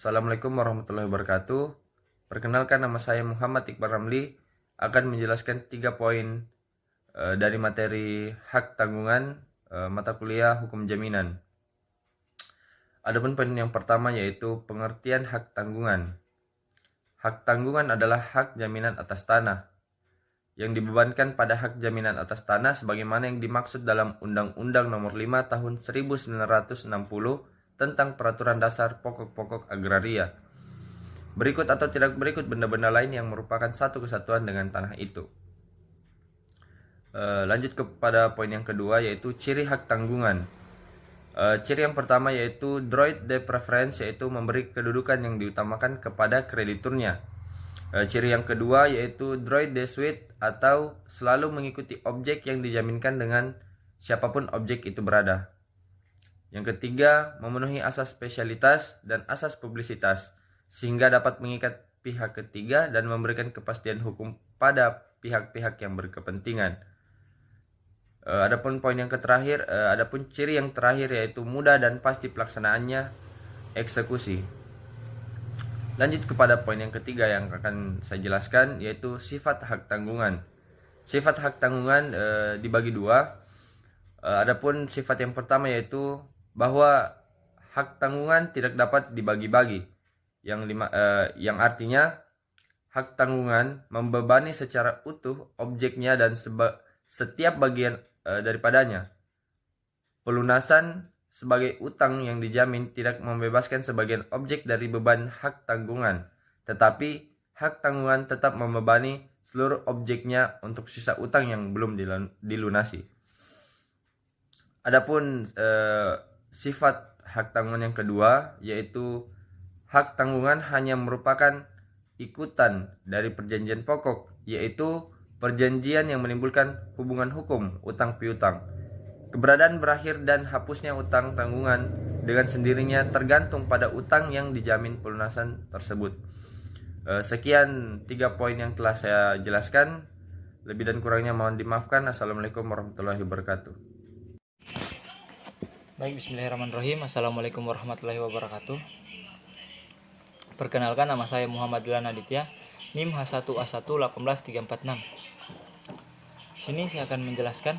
Assalamualaikum warahmatullahi wabarakatuh. Perkenalkan, nama saya Muhammad Iqbal Ramli, akan menjelaskan 3 poin dari materi hak tanggungan mata kuliah hukum jaminan. Adapun poin yang pertama yaitu pengertian hak tanggungan. Hak tanggungan adalah hak jaminan atas tanah yang dibebankan pada hak jaminan atas tanah sebagaimana yang dimaksud dalam Undang-Undang Nomor 5 Tahun 1960 tentang Peraturan Dasar Pokok-Pokok Agraria. Berikut atau tidak berikut benda-benda lain yang merupakan satu kesatuan dengan tanah itu. Lanjut kepada poin yang kedua yaitu ciri hak tanggungan. Ciri yang pertama yaitu droit de préférence, yaitu memberi kedudukan yang diutamakan kepada krediturnya. Ciri yang kedua yaitu droit de suite, atau selalu mengikuti objek yang dijaminkan dengan siapapun objek itu berada. Yang ketiga, memenuhi asas spesialitas dan asas publisitas sehingga dapat mengikat pihak ketiga dan memberikan kepastian hukum pada pihak-pihak yang berkepentingan. Adapun ciri yang terakhir yaitu mudah dan pasti pelaksanaannya, eksekusi. Lanjut kepada poin yang ketiga yang akan saya jelaskan yaitu sifat hak tanggungan. Sifat hak tanggungan dibagi dua. Adapun sifat yang pertama yaitu bahwa hak tanggungan tidak dapat dibagi-bagi, yang artinya hak tanggungan membebani secara utuh objeknya dan setiap bagian daripadanya. Pelunasan sebagai utang yang dijamin tidak membebaskan sebagian objek dari beban hak tanggungan, tetapi hak tanggungan tetap membebani seluruh objeknya untuk sisa utang yang belum dilunasi. Adapun sifat hak tanggungan yang kedua yaitu hak tanggungan hanya merupakan ikutan dari perjanjian pokok, yaitu perjanjian yang menimbulkan hubungan hukum utang piutang. Keberadaan berakhir dan hapusnya utang tanggungan dengan sendirinya tergantung pada utang yang dijamin pelunasan tersebut. Sekian 3 poin yang telah saya jelaskan. Lebih dan kurangnya mohon dimaafkan. Assalamualaikum warahmatullahi wabarakatuh. Baik, bismillahirrahmanirrahim. Assalamualaikum warahmatullahi wabarakatuh. Perkenalkan, nama saya Muhammad Dilan Aditya, NIM H1A1-18346. Sini saya akan menjelaskan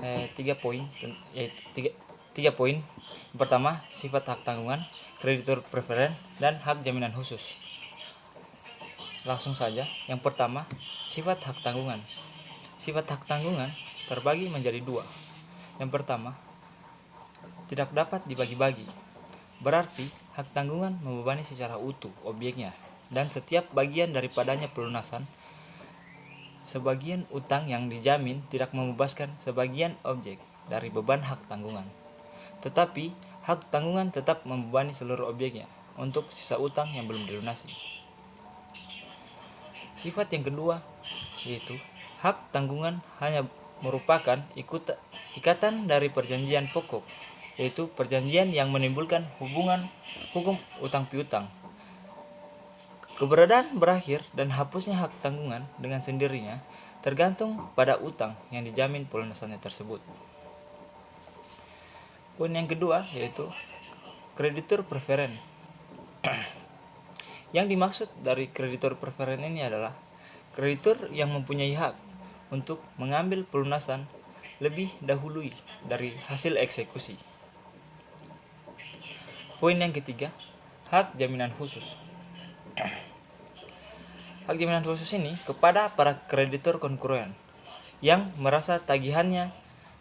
3 poin, yaitu 3 poin. Yang pertama, sifat hak tanggungan, kreditur preferen, dan hak jaminan khusus. Langsung saja. Yang pertama, sifat hak tanggungan. Sifat hak tanggungan terbagi menjadi 2. Yang pertama, tidak dapat dibagi-bagi. Berarti hak tanggungan membebani secara utuh objeknya dan setiap bagian daripadanya pelunasan. Sebagian utang yang dijamin tidak membebaskan sebagian objek dari beban hak tanggungan, tetapi hak tanggungan tetap membebani seluruh objeknya untuk sisa utang yang belum dilunasi. Sifat yang kedua yaitu hak tanggungan hanya merupakan ikatan dari perjanjian pokok, yaitu perjanjian yang menimbulkan hubungan hukum utang piutang. Keberadaan berakhir dan hapusnya hak tanggungan dengan sendirinya tergantung pada utang yang dijamin pelunasannya tersebut. Poin yang kedua yaitu kreditur preferen. Yang dimaksud dari kreditur preferen ini adalah kreditur yang mempunyai hak untuk mengambil pelunasan lebih dahulu dari hasil eksekusi. Poin yang ketiga, hak jaminan khusus. Hak jaminan khusus ini kepada para kreditur konkuren yang merasa tagihannya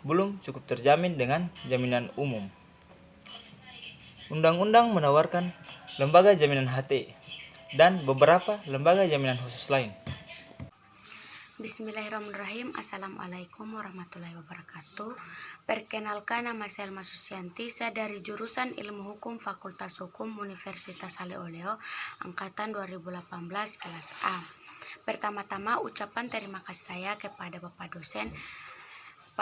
belum cukup terjamin dengan jaminan umum. Undang-undang menawarkan lembaga jaminan HT dan beberapa lembaga jaminan khusus lain. Bismillahirrahmanirrahim. Assalamualaikum warahmatullahi wabarakatuh. Perkenalkan, nama saya Elma Susianti. Saya dari jurusan Ilmu Hukum Fakultas Hukum Universitas Halewoleo angkatan 2018 kelas A. Pertama-tama ucapan terima kasih saya kepada Bapak dosen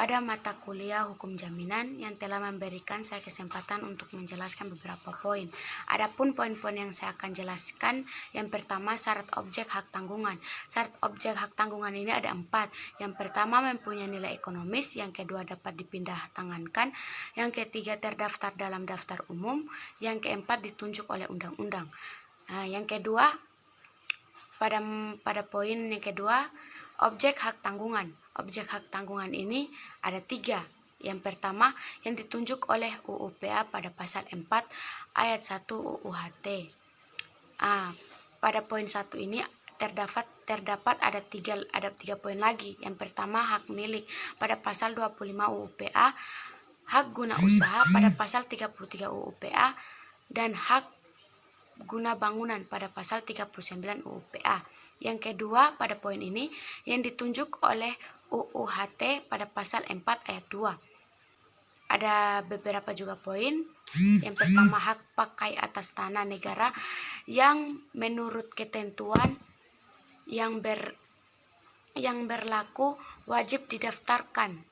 pada mata kuliah hukum jaminan yang telah memberikan saya kesempatan untuk menjelaskan beberapa poin. Adapun poin-poin yang saya akan jelaskan, yang pertama syarat objek hak tanggungan. Syarat objek hak tanggungan ini ada 4. Yang pertama mempunyai nilai ekonomis, yang kedua dapat dipindah tangankan, yang ketiga terdaftar dalam daftar umum, yang keempat ditunjuk oleh undang-undang. Yang kedua, pada poin yang kedua, objek hak tanggungan. Objek hak tanggungan ini ada 3. Yang pertama yang ditunjuk oleh UU PA pada pasal 4 ayat 1 UU HT. Pada poin 1 ini terdapat ada tiga poin lagi. Yang pertama hak milik pada pasal 25 UU PA, hak guna usaha pada pasal 33 UU PA, dan hak guna bangunan pada pasal 39 UU PA. Yang kedua pada poin ini yang ditunjuk oleh UU HT pada pasal 4 ayat 2. Ada beberapa juga poin. Yang pertama hak pakai atas tanah negara yang menurut ketentuan yang berlaku wajib didaftarkan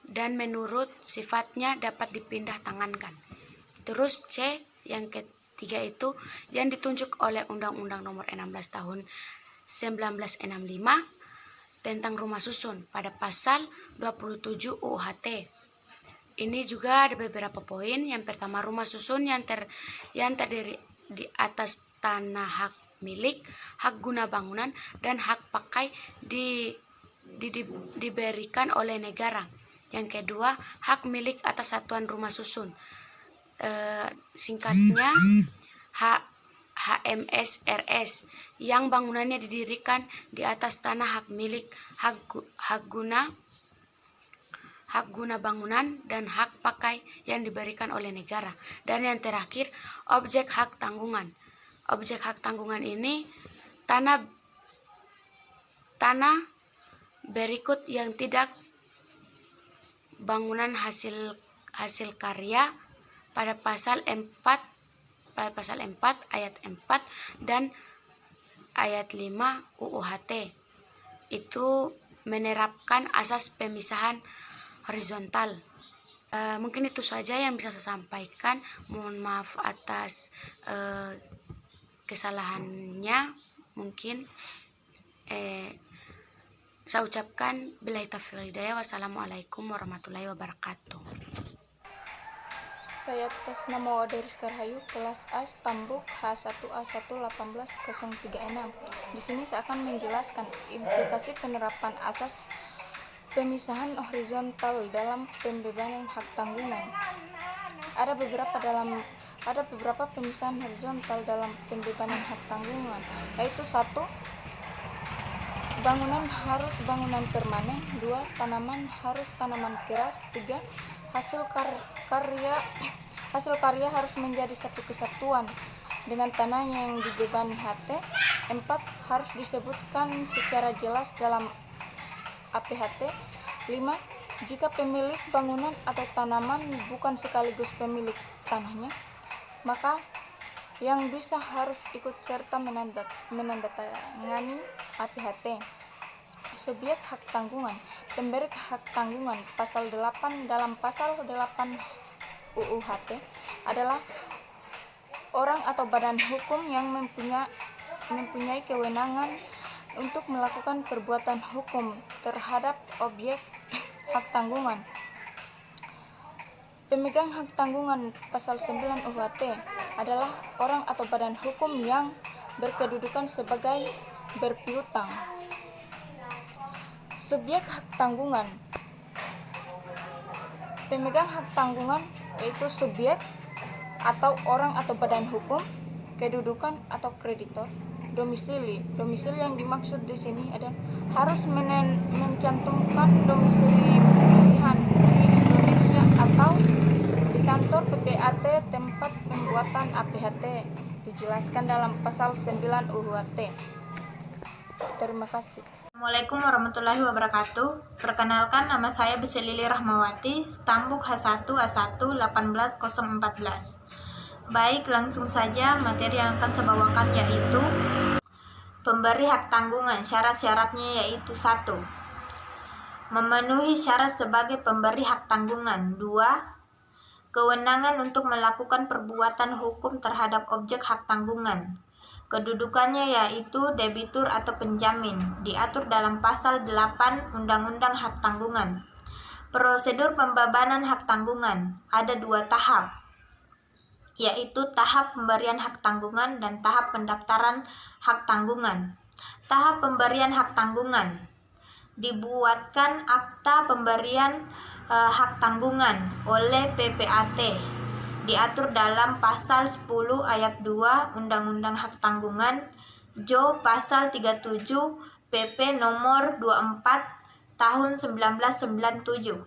dan menurut sifatnya dapat dipindah tangankan. Terus C yang ketiga itu yang ditunjuk oleh Undang-Undang Nomor 16 Tahun 1965 tentang rumah susun pada pasal 27 UU HT. Ini juga ada beberapa poin. Yang pertama rumah susun yang terdiri di atas tanah hak milik, hak guna bangunan, dan hak pakai diberikan oleh negara. Yang kedua hak milik atas satuan rumah susun, singkatnya HMSRS, yang bangunannya didirikan di atas tanah hak milik, hak guna bangunan, dan hak pakai yang diberikan oleh negara. Dan yang terakhir objek hak tanggungan. Objek hak tanggungan ini tanah berikut yang tidak bangunan hasil karya pada pasal 4 ayat 4 dan ayat 5 UU HT. Itu menerapkan asas pemisahan horizontal. Mungkin itu saja yang bisa saya sampaikan. Mohon maaf atas kesalahannya. Mungkin saya ucapkan billahi taufiq hidayah. Wassalamualaikum warahmatullahi wabarakatuh. Saya atas nama Wadaris Karhayu, kelas A, Stambuk H1A1180336. Di sini saya akan menjelaskan implikasi penerapan asas pemisahan horizontal dalam pembebanan hak tanggungan. Ada beberapa pemisahan horizontal dalam pembebanan hak tanggungan, yaitu 1. Bangunan harus bangunan permanen. 2. Tanaman harus tanaman keras. 3. Hasil karya harus menjadi satu kesatuan dengan tanah yang dibebani HT. 4. Harus disebutkan secara jelas dalam APHT. 5. Jika pemilik bangunan atau tanaman bukan sekaligus pemilik tanahnya, maka yang bisa harus ikut serta menandatangani APHT. Subjek hak tanggungan. Pemberi hak tanggungan pasal 8 dalam pasal 8 UU HT adalah orang atau badan hukum yang mempunyai kewenangan untuk melakukan perbuatan hukum terhadap objek hak tanggungan. Pemegang hak tanggungan pasal 9 UU HT adalah orang atau badan hukum yang berkedudukan sebagai berpiutang. Subjek hak tanggungan. Pemegang hak tanggungan yaitu subjek atau orang atau badan hukum, kedudukan atau kreditor. Domisili yang dimaksud di sini adalah harus mencantumkan domisili pilihan di Indonesia atau di kantor PPAT tempat pembuatan APHT, dijelaskan dalam pasal 9 UU HT. Terima kasih. Assalamualaikum warahmatullahi wabarakatuh. Perkenalkan, nama saya Beselili Rahmawati, Stambuk H1A1181014. Baik, langsung saja materi yang akan saya bawakan yaitu pemberi hak tanggungan. Syarat-syaratnya yaitu 1. memenuhi syarat sebagai pemberi hak tanggungan. 2. Kewenangan untuk melakukan perbuatan hukum terhadap objek hak tanggungan. Kedudukannya yaitu debitur atau penjamin, diatur dalam pasal 8 Undang-Undang Hak Tanggungan. Prosedur pembebanan hak tanggungan ada 2 tahap, yaitu tahap pemberian hak tanggungan dan tahap pendaftaran hak tanggungan. Tahap pemberian hak tanggungan, dibuatkan akta pemberian hak tanggungan oleh PPAT, diatur dalam pasal 10 ayat 2 Undang-Undang Hak Tanggungan, Jo pasal 37 PP nomor 24 tahun 1997.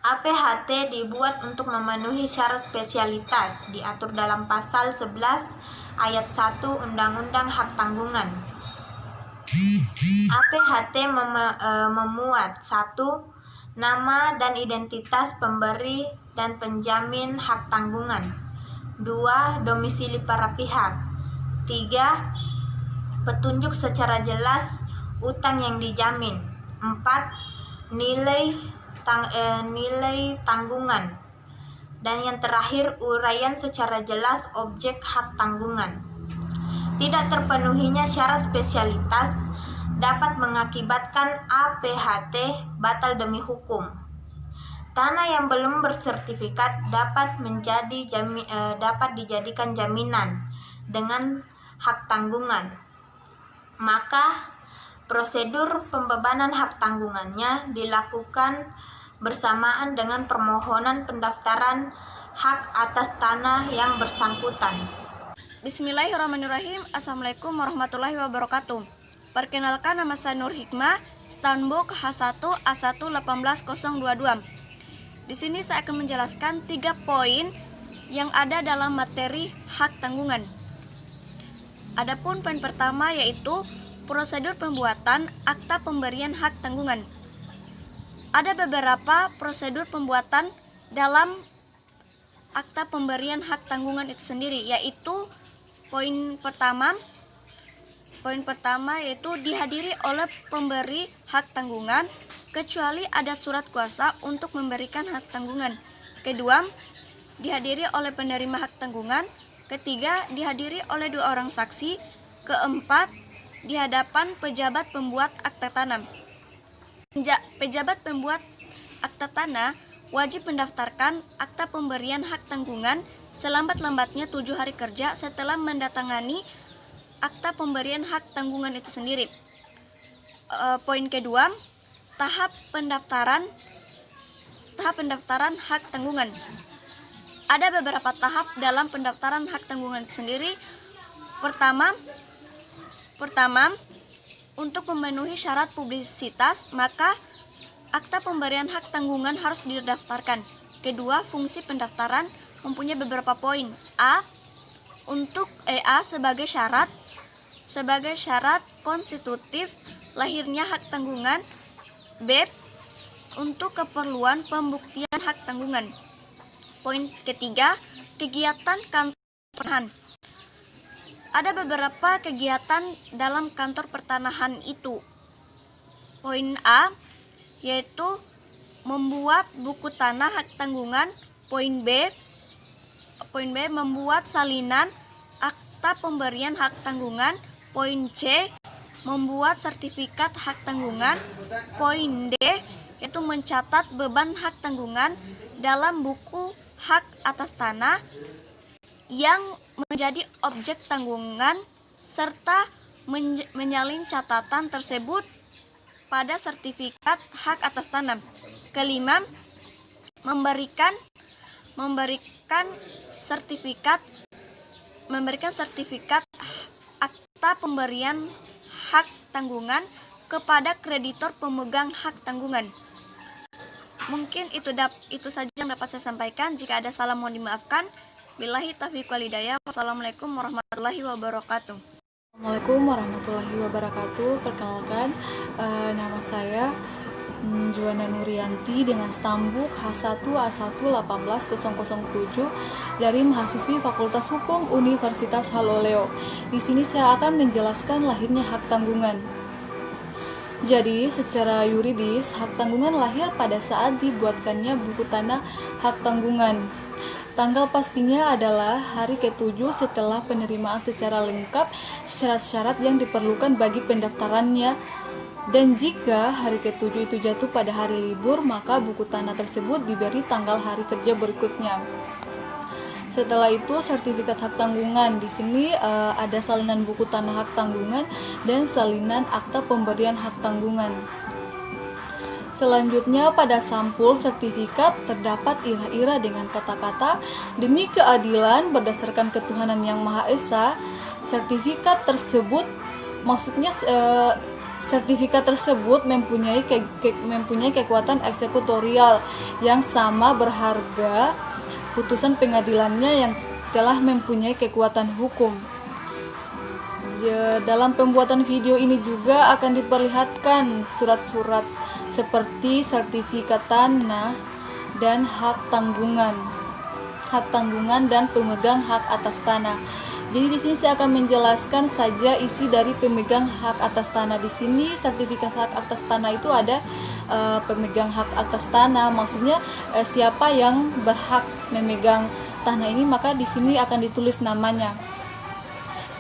APHT dibuat untuk memenuhi syarat spesialitas, diatur dalam pasal 11 ayat 1 Undang-Undang Hak Tanggungan. APHT memuat 1. Nama dan identitas pemberi dan penjamin hak tanggungan. 2. Domisili para pihak. 3. Petunjuk secara jelas utang yang dijamin. 4. Nilai tanggungan. Dan yang terakhir, uraian secara jelas objek hak tanggungan. Tidak terpenuhinya syarat spesialitas dapat mengakibatkan APHT batal demi hukum. Tanah yang belum bersertifikat dapat dijadikan jaminan dengan hak tanggungan. Maka prosedur pembebanan hak tanggungannya dilakukan bersamaan dengan permohonan pendaftaran hak atas tanah yang bersangkutan. Bismillahirrahmanirrahim. Assalamualaikum warahmatullahi wabarakatuh. Perkenalkan, nama saya Nur Hikmah, Stanbook H1A1-18022. Di sini saya akan menjelaskan 3 poin yang ada dalam materi hak tanggungan. Adapun poin pertama yaitu prosedur pembuatan akta pemberian hak tanggungan. Ada beberapa prosedur pembuatan dalam akta pemberian hak tanggungan itu sendiri, yaitu poin pertama yaitu dihadiri oleh pemberi hak tanggungan kecuali ada surat kuasa untuk memberikan hak tanggungan. Kedua, dihadiri oleh penerima hak tanggungan. Ketiga, dihadiri oleh 2 orang saksi. Keempat, di hadapan pejabat pembuat akta tanah. Pejabat pembuat akta tanah wajib mendaftarkan akta pemberian hak tanggungan selambat-lambatnya 7 hari kerja setelah mendatangani akta pemberian hak tanggungan itu sendiri. Poin kedua, tahap pendaftaran hak tanggungan. Ada beberapa tahap dalam pendaftaran hak tanggungan itu sendiri. Pertama, untuk memenuhi syarat publisitas, maka akta pemberian hak tanggungan harus didaftarkan. Kedua, fungsi pendaftaran mempunyai beberapa poin. A sebagai syarat konstitutif lahirnya hak tanggungan. B, untuk keperluan pembuktian hak tanggungan. Poin ketiga, kegiatan kantor pertanahan. Ada beberapa kegiatan dalam kantor pertanahan itu. Poin A yaitu membuat buku tanah hak tanggungan. Poin B membuat salinan akta pemberian hak tanggungan. Poin C membuat sertifikat hak tanggungan. Poin D yaitu mencatat beban hak tanggungan dalam buku hak atas tanah yang menjadi objek tanggungan serta menyalin catatan tersebut pada sertifikat hak atas tanah. Kelima, memberikan sertifikat akta pemberian hak tanggungan kepada kreditor pemegang hak tanggungan. Mungkin itu saja yang dapat saya sampaikan. Jika ada salah mohon dimaafkan. Billahi taufiq wal hidayah. Wassalamualaikum warahmatullahi wabarakatuh. Assalamualaikum warahmatullahi wabarakatuh. Perkenalkan, nama saya Juwana Nurianti dengan stambuk H1A1-18007 dari mahasiswi Fakultas Hukum Universitas Haloleo. Di sini saya akan menjelaskan lahirnya hak tanggungan. Jadi, secara yuridis, hak tanggungan lahir pada saat dibuatkannya buku tanah hak tanggungan. Tanggal pastinya adalah hari ke-7 setelah penerimaan secara lengkap syarat-syarat yang diperlukan bagi pendaftarannya. Dan jika hari ke-7 itu jatuh pada hari libur, maka buku tanah tersebut diberi tanggal hari kerja berikutnya. Setelah itu sertifikat hak tanggungan. Di sini ada salinan buku tanah hak tanggungan dan salinan akta pemberian hak tanggungan. Selanjutnya pada sampul sertifikat terdapat ira-ira dengan kata-kata demi keadilan berdasarkan ketuhanan yang Maha Esa. Sertifikat tersebut sertifikat tersebut mempunyai kekuatan eksekutorial yang sama berharga putusan pengadilannya yang telah mempunyai kekuatan hukum. Dalam pembuatan video ini juga akan diperlihatkan surat-surat seperti sertifikat tanah dan hak tanggungan dan pemegang hak atas tanah. Jadi di sini saya akan menjelaskan saja isi dari pemegang hak atas tanah. Di sini sertifikat hak atas tanah itu ada pemegang hak atas tanah, maksudnya siapa yang berhak memegang tanah ini, maka di sini akan ditulis namanya.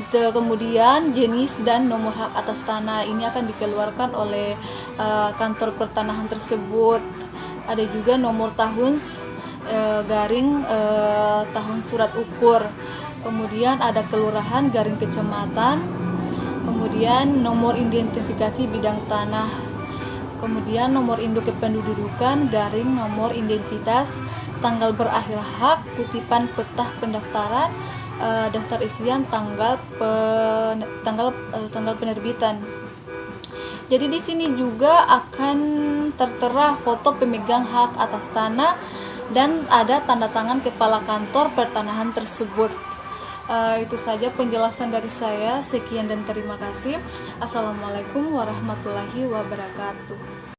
Kemudian jenis dan nomor hak atas tanah ini akan dikeluarkan oleh kantor pertanahan tersebut. Ada juga nomor tahun tahun surat ukur. Kemudian ada kelurahan garing kecamatan. Kemudian nomor identifikasi bidang tanah. Kemudian nomor induk kependudukan garing nomor identitas, tanggal berakhir hak, kutipan peta pendaftaran, daftar isian, tanggal penerbitan. Jadi di sini juga akan tertera foto pemegang hak atas tanah dan ada tanda tangan kepala kantor pertanahan tersebut. Itu saja penjelasan dari saya. Sekian dan terima kasih. Assalamualaikum warahmatullahi wabarakatuh.